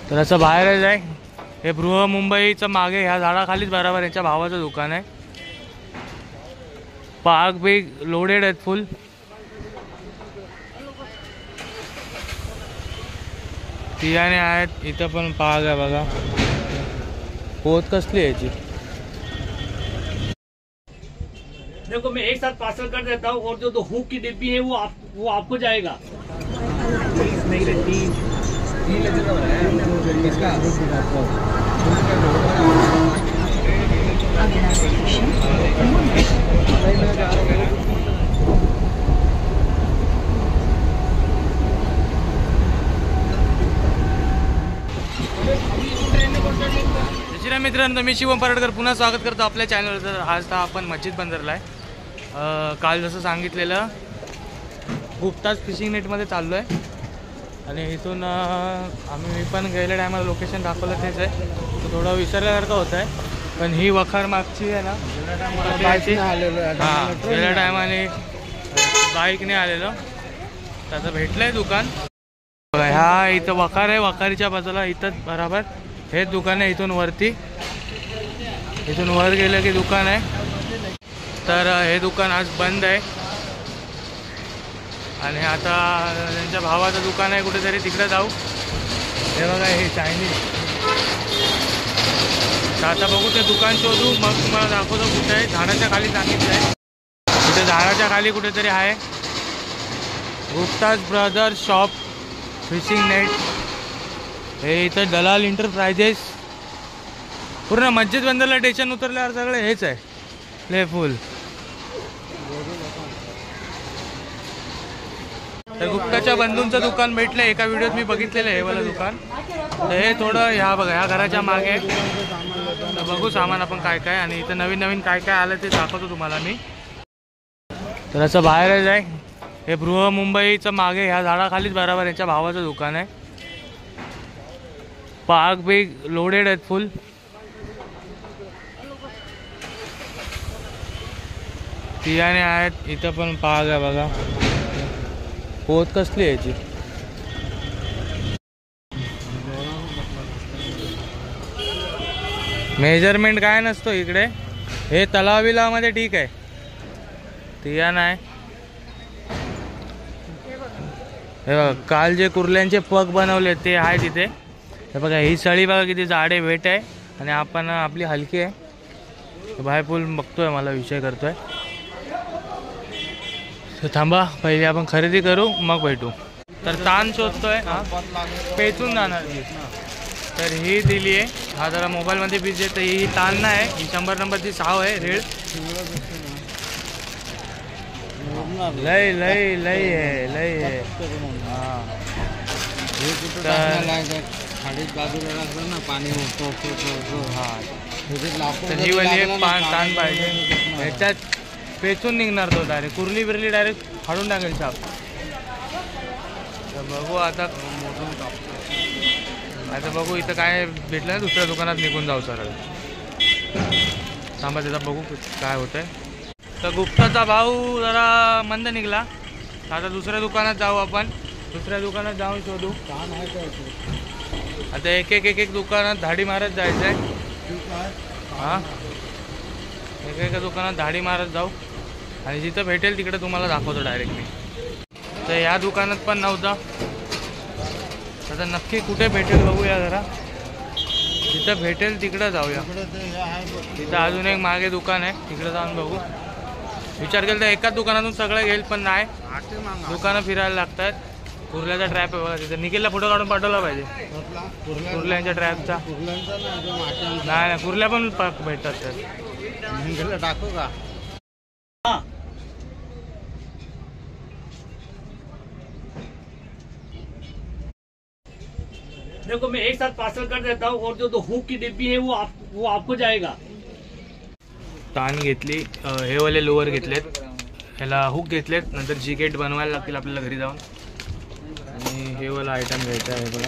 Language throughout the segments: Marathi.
तर असं बाहेरच आहे. हे बृहमुंबईचं मागे ह्या झाडाखालीच बरोबर यांच्या भावाचं दुकान आहे. पाग बिग लोडेड आहेत फुल. तियाने आहेत इथं पण पाग आहे बघा. पोत कसली याची. देखो मैं एक साथ पार्सल कर देता हूँ और जो हुक की डिब्बी है वो आपको जाएगा. मित्रांनो मी शिवम परडकर पुन्हा स्वागत करतो आपल्या चॅनलवर. तर आज आपण मस्जिद बंदरला आहे. काल जसं सांगितलेलं गुप्ताज फिशिंग नेटमध्ये चाललो आहे आणि इथून मी पण गेल्या टायमाला लोकेशन दाखवलं तेच आहे. तर थोडं विसरल्यासारखं होतं आहे पण ही वखार मागची आहे ना. हां गेल्या टायमाने बाईकने आलेलो. त्याचं भेटलं आहे दुकान. ह्या इथं वखार आहे. वखारीच्या बाजूला इथंच बरोबर हेच दुकान आहे. इथून वरती इथून वर गेलं की दुकान आहे. तर हे दुकान आज बंद आहे आणि आता त्यांच्या भावाचं दुकान आहे कुठेतरी तिकडे जाऊ. हे बघा हे चायनीज. आता बघू ते दुकान शोधू मग तुम्हाला दाखवतो कुठे आहे. झाडाच्या खाली सांगितलं आहे. कुठे झाडाच्या खाली कुठेतरी आहे. Gupta's brothers shop fishing net. हे इथं दलाल इंटरप्राइजेस. पूर्ण मस्जिद बंदरला स्टेशन उतरल्यावर सगळं हेच आहे प्ले फुल. तर गुप्ताच्या बंधूंचं दुकान भेटलं. एका व्हिडिओत मी बघितलेलं आहे हे वाला दुकान. तर हे थोडं ह्या बघा ह्या घराच्या मागे. तर बघू सामान आपण काय काय आणि इथं नवीन नवीन काय काय आलं ते दाखवतो तुम्हाला मी. तर असं बाहेरच आहे. हे बृहमुंबईचं मागे ह्या झाडाखालीच बरोबर यांच्या भावाचं दुकान आहे. पाग बिग लोडेड आहेत फुल. तियाने आहेत इथं पण पाग आहे बघा. पोत कसली याची. मेजरमेंट काय नसतो इकडे. हे तलाविलामध्ये ठीक आहे. तियान आहे. हे बघा काल जे कुर्ल्यांचे पग बनवले ते आहे तिथे. हे बघा ही सळी बघा किती जाडे वेट आहे आणि आपण आपली हलकी आहे. बाहेर पूल बघतोय मला विषय करतोय. तर थांबा पहिले आपण खरेदी करू मग भेटू. तर ताण शोधतोय पेचून जाणार ती. तर ही दिली आहे. हा जरा मोबाईलमध्ये बीज आहे. तर ही ताण नाही. ही 100 नंबरची साव आहे रेड. लय लय लय आहे लय आहे. हां पाणी तर ही वाली एक ताण पाहिजे. ह्याच्यात पेचून निघणार तो डायरेक्ट. कुर्ली बिरली डायरेक्ट फाडून टाकेल साप. तर बघू आता बघू इथं काय भेटलं ना. दुसऱ्या दुकानात निघून जाऊ सरळ. थांबा त्याचा बघू काय होतंय. तर गुप्ताचा भाऊ जरा मंद निघाला. आता दुसऱ्या दुकानात जाऊ आपण. दुसऱ्या दुकानात जाऊन शोधू. आता एक एक दुकानात धाडी मारत जायचं आहे. हां एक दुकानात धाडी मारत जाऊ आणि जिथं भेटेल तिकडे तुम्हाला दाखवतो डायरेक्ट मी. तर या दुकानात पण नव्हता. आता नक्की कुठे भेटेल बघूया जरा. जिथं भेटेल तिकडं जाऊया. तिथं अजून एक मागे दुकान आहे तिकडे जाऊन बघू. विचार केला तर एकाच दुकानातून सगळं घेईल पण नाही. दुकानं फिरायला लागतात. कुर्ल्याचा ट्रॅप आहे बघा तिथं. निखिलला फोटो काढून पाठवला पाहिजे कुर्ल्यांच्या ट्रॅपचा. नाही कुर्ल्या पण भेटतात तर टाकू का. देखो मैं एक साथ पार्सल कर देता हूँ और जो हुक की डिब्बी है वो आपको जाएगा. ताण घेतली. हे वाले लोअर घेतलेत. ह्याला हुक घेतलेत. नंतर जॅकेट बनवायला लागतील आपल्याला घरी जाऊन. आणि हे वाला आयटम घ्यायचा आहे बघा.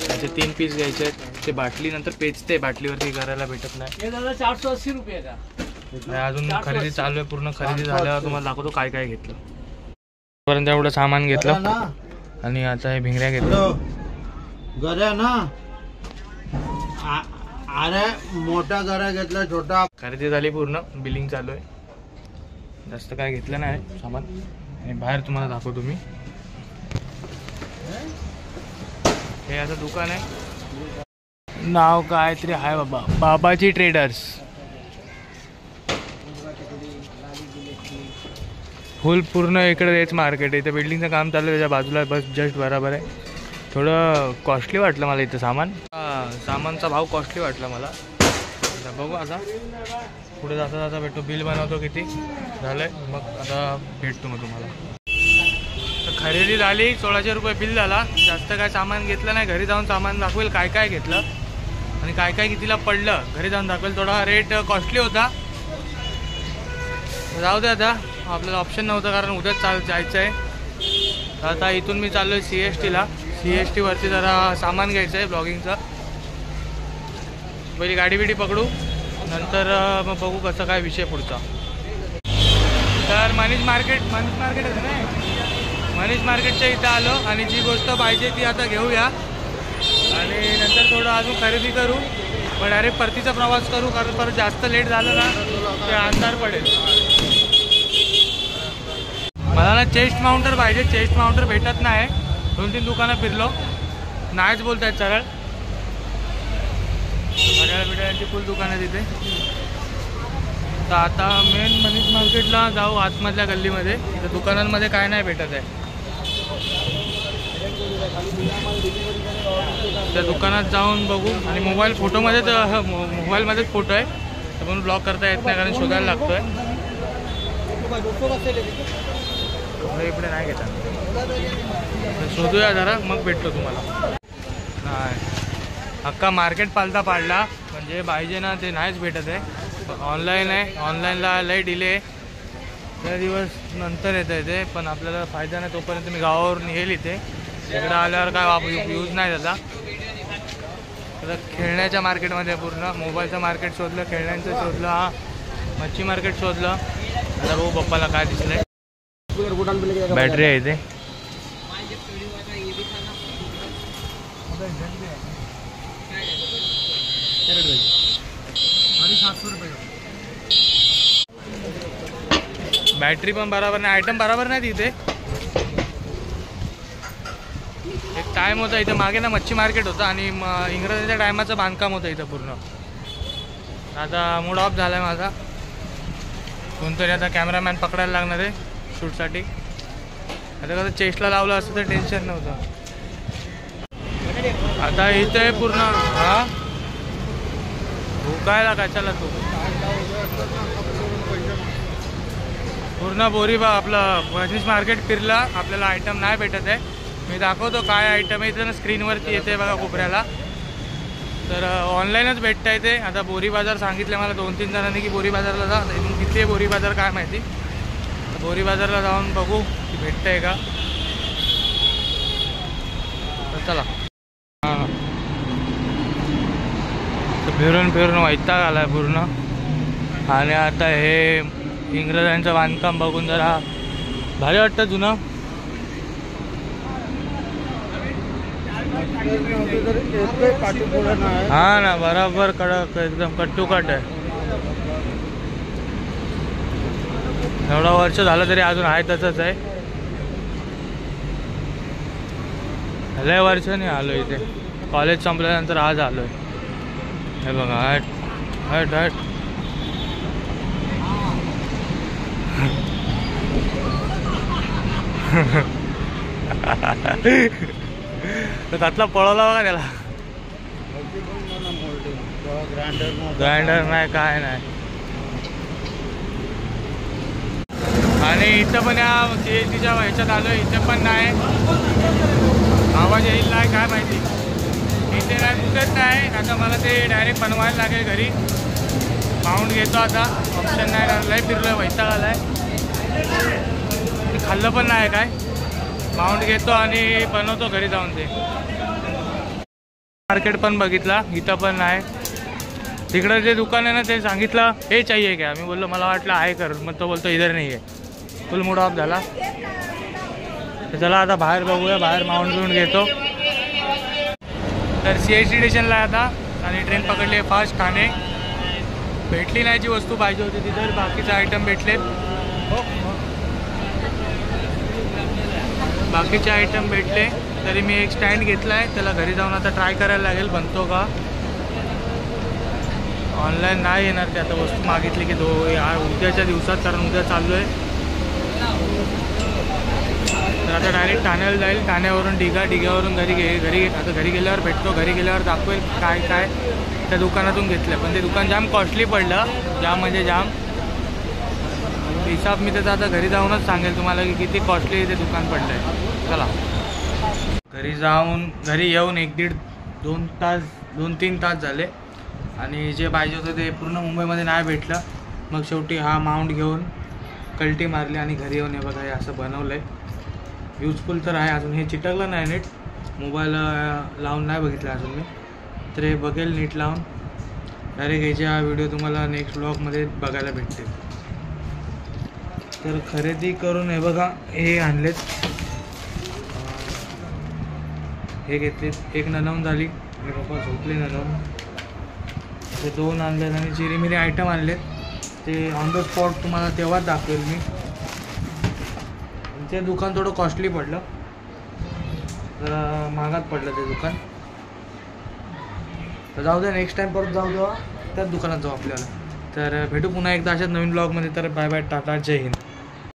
त्याचे 3 पीस घ्यायचे आहेत. ते बाटली नंतर पेचते. बाटलीवरती करायला भेटत नाही. हे दादा 480 रुपये का. अजून खरेदी चालू आहे. पूर्ण खरेदी झाल्यावर तुम्हाला दाखवतो काय काय घेतलं. पर्यंत एवढं सामान घेतलं आणि आता हे भिंगऱ्या घेतलं. गऱ्या ना अरे मोठा गरा घेतला छोटा. खरेदी झाली पूर्ण, बिलिंग चालू आहे. जास्त काय घेतलं नाही सामान आणि बाहेर तुम्हाला दाखवतो मी. हे असं दुकान आहे, नाव काय तरी आहे बाबा, बाबाजी ट्रेडर्स. फुल पूर्ण इकडे हेच मार्केट आहे. इथं बिल्डिंगचं काम चालू आहे, त्याच्या बाजूला बस जस्ट बराबर आहे. थोडं कॉस्टली वाटलं मला इथं सामान. सामानचा भाव कॉस्टली वाटला मला. आता बघू, आता पुढे जाता जाता भेटतो. बिल बनवतो किती झालंय, मग आता भेटतो मग तुम्हाला. तर खरेदी झाली, 1600 रुपये बिल झाला. जास्त काय सामान घेतलं नाही. घरी जाऊन सामान दाखवेल काय काय घेतलं आणि काय काय कितीला पडलं, घरी जाऊन दाखवेल. थोडा रेट कॉस्टली होता, जाऊ दे. आता आपल्याला ऑप्शन नव्हतं कारण उद्याच जायचं आहे. तर आता इथून मी चाललो आहे CSTला. CSTवरती जरा सामान घ्यायचं आहे ब्लॉगिंगचं. पहिली गाडी बिडी पकडू, नंतर मग बघू कसं काय विषय पुढचा. तर मनीष मार्केट आहे ना, मनीष मार्केटच्या इथं आलो आणि जी गोष्ट पाहिजे ती आता घेऊया आणि नंतर थोडं अजून खरेदी करू. पण डायरेक्ट परतीचा प्रवास करू, कारण परत जास्त लेट झालं ना ते अंधार पडेल. मला ना चेस्ट माउंटर पाहिजे. चेस्ट माउंटर भेटत नाही. 2-3 दुकानं फिरलो, नाहीच बोलतायत सरळ. घड्याळांची फुल दुकानं तिथे. तर आता मेन मनीष मार्केटला जाऊ, आतमधल्या गल्लीमध्ये. तर दुकानांमध्ये काय नाही भेटत आहे. त्या दुकानात जाऊन बघू. आणि मोबाईल फोटोमध्ये तर मोबाईलमध्येच फोटो आहे, तर म्हणून ब्लॉक करता येत नाही कारण शोधायला लागतोय. इकडे नाही घेतात, शोधूया जरा मग भेटतो तुम्हाला. नाही, अख्खा मार्केट पालता पाडला म्हणजे पाहिजे ना ते नाहीच भेटत आहे. ऑनलाईन आहे, ऑनलाईनला लय डिले, त्या दिवस नंतर येतं आहे ते. पण आपल्याला फायदा नाही तोपर्यंत मी गावावरून येईल इथे. इकडं आल्यावर काय यूज नाही त्याचा. तर खेळण्याच्या मार्केटमध्ये पूर्ण मोबाईलचं मार्केट शोधलं, खेळण्यांचं शोधलं, हा मच्छी मार्केट शोधलं. आता बघू पप्पाला काय दिसलंय. बॅटरी आहे इथे. बॅटरी पण बरोबर नाही, आयटम बरोबर नाही तिथे. एक टाइम होता इथं मागे ना, मच्छी मार्केट होतं आणि इंग्रजांच्या टायमाचं बांधकाम होतं इथं पूर्ण. आता मूड ऑफ झाला आहे माझा. कोणतरी आता कॅमेरामॅन पकडायला लागणार आहे शूटसाठी. आता कसं चेस्टला लावलं असतं तर टेन्शन नव्हतं. आता इथे पूर्ण हा भुकायला कशाला तू पूर्ण बोरीबा आपलं मनीष मार्केट फिरला. आपल्याला आयटम नाही भेटत आहे. मी दाखवतो काय आयटम आहे इथं ना, स्क्रीनवरती येते बघा कोपऱ्याला. तर ऑनलाईनच भेटता येते. आता बोरी बाजार सांगितलं मला 2-3 जणांनी की बोरी बाजारला जा. इथून किती आहे बोरी बाजार काय माहिती. बोरी बाजारला जाऊन बघू की भेटतंय का. तर चला. हां, फिरून फिरून वैताग आलाय पूर्ण. आणि आता हे इंग्रजांचं बांधकाम बघून जरा भारी वाटतं जुनं. हा ना, बराबर कडक एकदम कट्टुकट आहे. एवढं वर्ष झालं तरी अजून आहे तसंच आहे. लय वर्षांनी आलो इथे. कॉलेज संपल्यानंतर आज आलोय. हे बघा, हट हट हट. तर त्यातला पळवला बघा त्याला. ग्राइंडर नाही काय नाही. आणि इथं पण या CSTच्या ह्याच्यात आलो, इथं पण नाही. आवाज येईल नाही काय माहिती. इथे काय कुठेच नाही. आता मला ते डायरेक्ट बनवायला लागेल घरी. माउंट घेतो आता, ऑप्शन नाही. लय फिरलोय, वैताग आलाय. खाल्लं पण नाही काय. माउंट घेतो आणि बनवतो घरी जाऊन. ते मार्केट पण बघितला, इथं पण नाही. तिकडं जे दुकान आहे ना ते सांगितलं हे चाहिए क्या. मी बोललो मला वाटलं आहे कर, मग तो बोलतो इधर नाही आहे. फुल मूड ऑफ झाला. तर चला आता बाहेर बघूया. बाहेर माउंट घेऊन घेतो. तर CIT स्टेशनला आहे आता आणि ट्रेन पकडली आहे फास्ट ठाणे. भेटली नाही जी वस्तू पाहिजे होती ती, तर बाकीचे आयटम भेटलेत. बाकीचे आयटम भेटले तरी मी एक स्टँड घेतला आहे, त्याला घरी जाऊन आता ट्राय करायला लागेल बनतो का. ऑनलाईन नाही येणार ते, आता वस्तू मागितली की उद्याच्या दिवसात, कारण उद्या चाललो आहे. तर आता डायरेक्ट ठाण्याला जाईल, ठाण्यावरून डिगावरून घरी आता घरी गेल्यावर भेटतो. घरी गेल्यावर दाखवेल काय काय त्या दुकानातून घेतलं. पण ते दुकान जाम कॉस्टली पडलं, जाम म्हणजे जाम. हिसाब मी त्याचा आता घरी जाऊनच सांगेल तुम्हाला की किती कॉस्टली ते दुकान पडलं आहे. चला घरी येऊन 2-3 तास झाले आणि जे पाहिजे होतं ते पूर्ण मुंबईमध्ये नाही भेटलं. मग शेवटी हा माउंट घेऊन कल्टी मारली आणि घरी येऊन हे बघा हे असं बनवलं आहे. युजफुल तर आहे, अजून हे चिटकलं नाही नीट, मोबाईल लावून नाही बघितलं अजून मी, तर हे बघेल नीट लावून. डायरेक्ट याचे हा व्हिडिओ तुम्हाला नेक्स्ट ब्लॉगमध्ये बघायला भेटते. तर खरेदी करून हे बघा हे आणलेत, हे घेतलेत. एक ननवून झाली आणि पप्पा झोपले ननवून. ते 2 आणलेत आणि चिरीमिरी आयटम आणलेत. ते ऑन द स्पॉट तुम्हाला तेव्हाच दाखवेल मी. ते दुकान थोडं कॉस्टली पडलं, जरा महागात पडलं ते दुकान. तर जाऊ द्या, नेक्स्ट टाईम परत जाऊ तेव्हा त्याच दुकानात जाऊ आपल्याला. तर भेटू पुन्हा एकदा अशाच नवीन ब्लॉगमध्ये. तर बाय बाय, टाटा, जय हिंद.